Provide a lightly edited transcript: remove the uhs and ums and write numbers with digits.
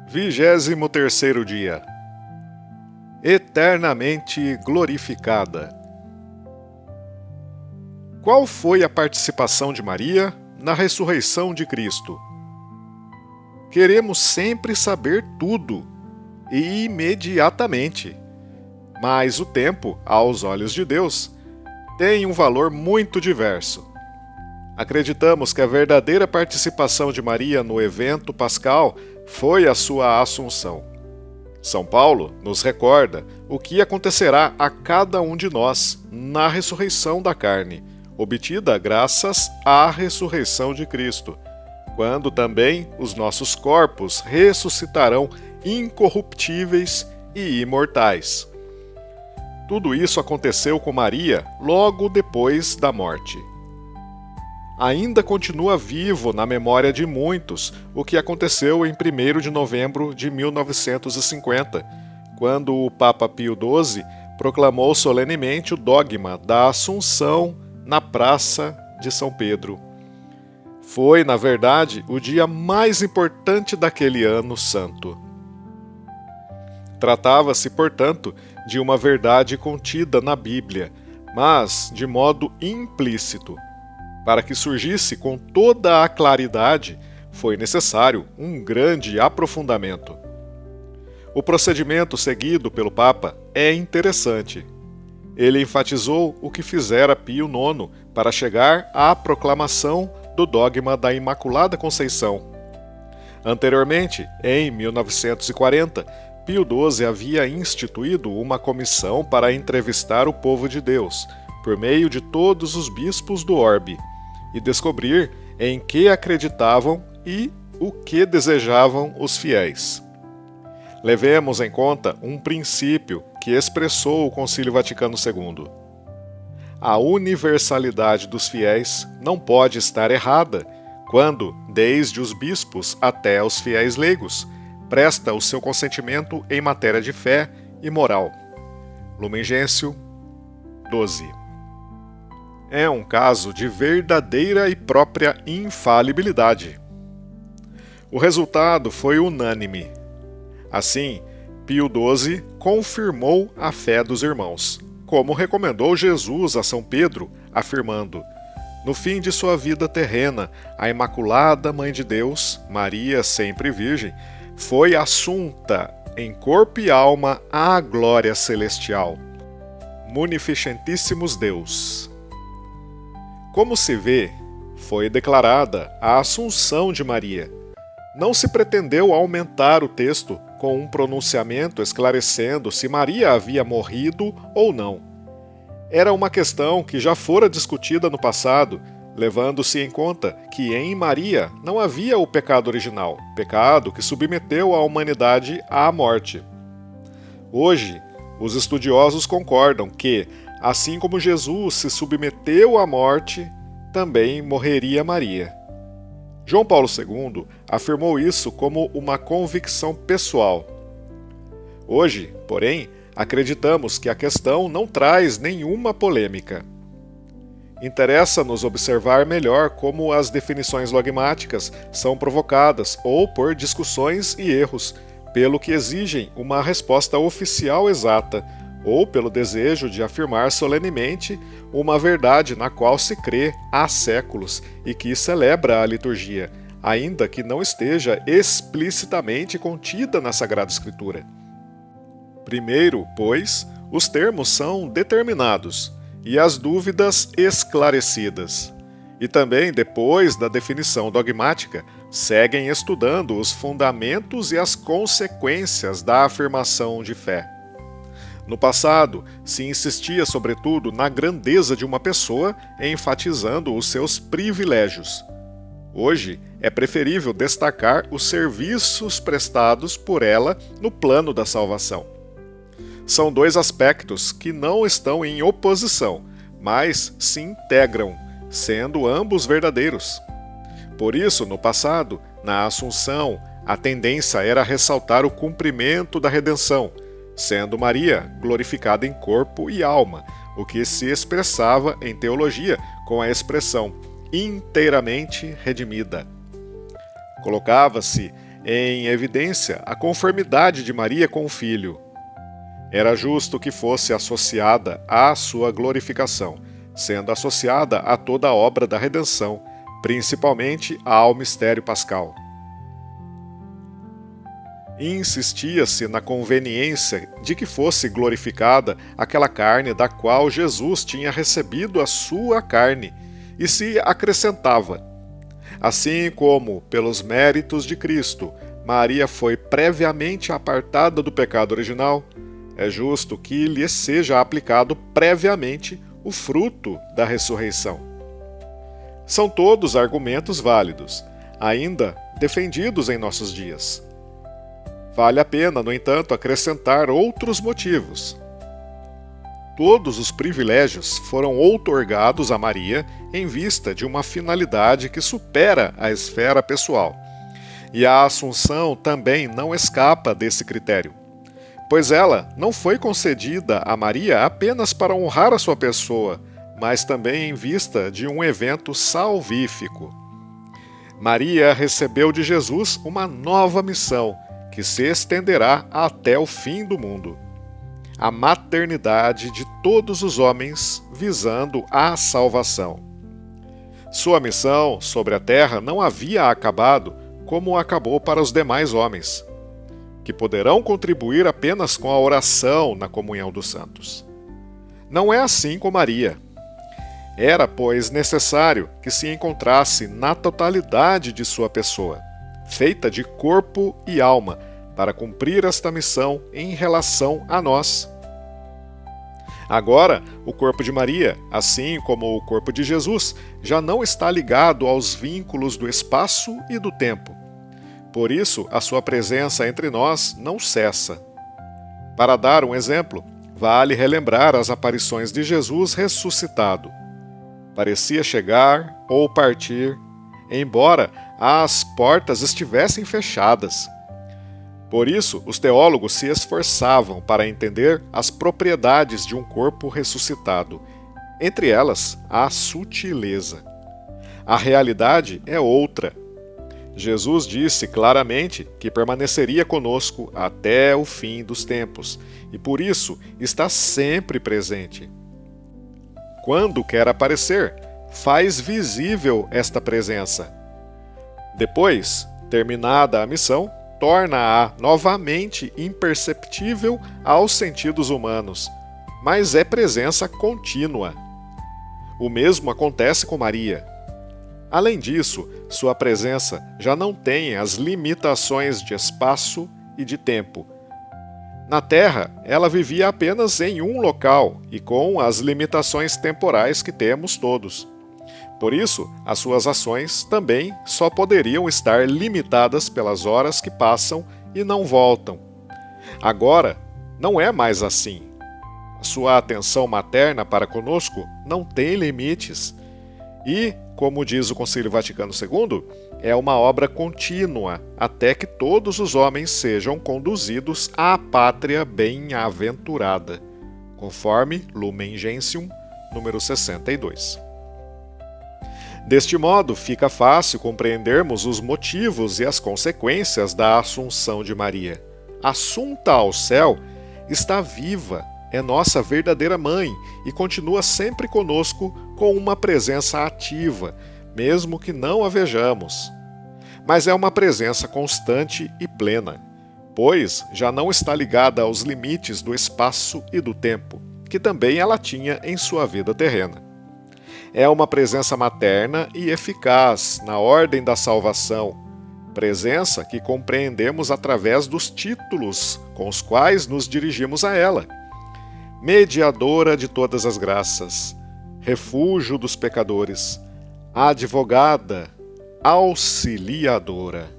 23º dia. Eternamente glorificada. Qual foi a participação de Maria na ressurreição de Cristo? Queremos sempre saber tudo e imediatamente, mas o tempo, aos olhos de Deus, tem um valor muito diverso. Acreditamos que a verdadeira participação de Maria no evento pascal foi a sua assunção. São Paulo nos recorda o que acontecerá a cada um de nós na ressurreição da carne, obtida graças à ressurreição de Cristo, quando também os nossos corpos ressuscitarão incorruptíveis e imortais. Tudo isso aconteceu com Maria logo depois da morte. Ainda continua vivo na memória de muitos o que aconteceu em 1º de novembro de 1950, quando o Papa Pio XII proclamou solenemente o dogma da Assunção na Praça de São Pedro. Foi, na verdade, o dia mais importante daquele ano santo. Tratava-se, portanto, de uma verdade contida na Bíblia, mas de modo implícito. Para que surgisse com toda a claridade, foi necessário um grande aprofundamento. O procedimento seguido pelo Papa é interessante. Ele enfatizou o que fizera Pio IX para chegar à proclamação do dogma da Imaculada Conceição. Anteriormente, em 1940, Pio XII havia instituído uma comissão para entrevistar o povo de Deus, por meio de todos os bispos do orbe, e descobrir em que acreditavam e o que desejavam os fiéis. Levemos em conta um princípio que expressou o Concílio Vaticano II. A universalidade dos fiéis não pode estar errada quando, desde os bispos até os fiéis leigos, presta o seu consentimento em matéria de fé e moral. Lumen Gentium 12. É um caso de verdadeira e própria infalibilidade. O resultado foi unânime. Assim, Pio XII confirmou a fé dos irmãos, como recomendou Jesus a São Pedro, afirmando: no fim de sua vida terrena, a Imaculada Mãe de Deus, Maria sempre Virgem, foi assunta em corpo e alma à glória celestial. Munificentíssimos Deus. Como se vê, foi declarada a Assunção de Maria. Não se pretendeu aumentar o texto com um pronunciamento esclarecendo se Maria havia morrido ou não. Era uma questão que já fora discutida no passado, levando-se em conta que em Maria não havia o pecado original, pecado que submeteu a humanidade à morte. Hoje, os estudiosos concordam que, assim como Jesus se submeteu à morte, também morreria Maria. João Paulo II afirmou isso como uma convicção pessoal. Hoje, porém, acreditamos que a questão não traz nenhuma polêmica. Interessa-nos observar melhor como as definições dogmáticas são provocadas ou por discussões e erros, pelo que exigem uma resposta oficial exata, ou pelo desejo de afirmar solenemente uma verdade na qual se crê há séculos e que celebra a liturgia, ainda que não esteja explicitamente contida na Sagrada Escritura. Primeiro, pois, os termos são determinados e as dúvidas esclarecidas. E também, depois da definição dogmática, seguem estudando os fundamentos e as consequências da afirmação de fé. No passado, se insistia sobretudo na grandeza de uma pessoa, enfatizando os seus privilégios. Hoje, é preferível destacar os serviços prestados por ela no plano da salvação. São dois aspectos que não estão em oposição, mas se integram, sendo ambos verdadeiros. Por isso, no passado, na Assunção, a tendência era ressaltar o cumprimento da redenção, sendo Maria glorificada em corpo e alma, o que se expressava em teologia com a expressão inteiramente redimida. Colocava-se em evidência a conformidade de Maria com o Filho. Era justo que fosse associada à sua glorificação, sendo associada a toda a obra da redenção, principalmente ao mistério pascal. Insistia-se na conveniência de que fosse glorificada aquela carne da qual Jesus tinha recebido a sua carne, e se acrescentava: assim como, pelos méritos de Cristo, Maria foi previamente apartada do pecado original, é justo que lhe seja aplicado previamente o fruto da ressurreição. São todos argumentos válidos, ainda defendidos em nossos dias. Vale a pena, no entanto, acrescentar outros motivos. Todos os privilégios foram outorgados a Maria em vista de uma finalidade que supera a esfera pessoal. E a Assunção também não escapa desse critério, pois ela não foi concedida a Maria apenas para honrar a sua pessoa, mas também em vista de um evento salvífico. Maria recebeu de Jesus uma nova missão, que se estenderá até o fim do mundo: a maternidade de todos os homens visando a salvação. Sua missão sobre a terra não havia acabado como acabou para os demais homens, que poderão contribuir apenas com a oração na comunhão dos santos. Não é assim com Maria. Era, pois, necessário que se encontrasse na totalidade de sua pessoa, feita de corpo e alma, para cumprir esta missão em relação a nós. Agora, o corpo de Maria, assim como o corpo de Jesus, já não está ligado aos vínculos do espaço e do tempo. Por isso, a sua presença entre nós não cessa. Para dar um exemplo, vale relembrar as aparições de Jesus ressuscitado. Parecia chegar ou partir, embora as portas estivessem fechadas. Por isso, os teólogos se esforçavam para entender as propriedades de um corpo ressuscitado, entre elas a sutileza. A realidade é outra. Jesus disse claramente que permaneceria conosco até o fim dos tempos, e por isso está sempre presente. Quando quer aparecer, faz visível esta presença. Depois, terminada a missão, torna-a novamente imperceptível aos sentidos humanos, mas é presença contínua. O mesmo acontece com Maria. Além disso, sua presença já não tem as limitações de espaço e de tempo. Na Terra, ela vivia apenas em um local e com as limitações temporais que temos todos. Por isso, as suas ações também só poderiam estar limitadas pelas horas que passam e não voltam. Agora, não é mais assim. A sua atenção materna para conosco não tem limites. E, como diz o Concílio Vaticano II, é uma obra contínua até que todos os homens sejam conduzidos à pátria bem-aventurada, conforme Lumen Gentium, número 62. Deste modo, fica fácil compreendermos os motivos e as consequências da Assunção de Maria. Assunta ao céu, está viva, é nossa verdadeira mãe e continua sempre conosco com uma presença ativa, mesmo que não a vejamos. Mas é uma presença constante e plena, pois já não está ligada aos limites do espaço e do tempo, que também ela tinha em sua vida terrena. É uma presença materna e eficaz na ordem da salvação, presença que compreendemos através dos títulos com os quais nos dirigimos a ela. Mediadora de todas as graças, refúgio dos pecadores, advogada, auxiliadora.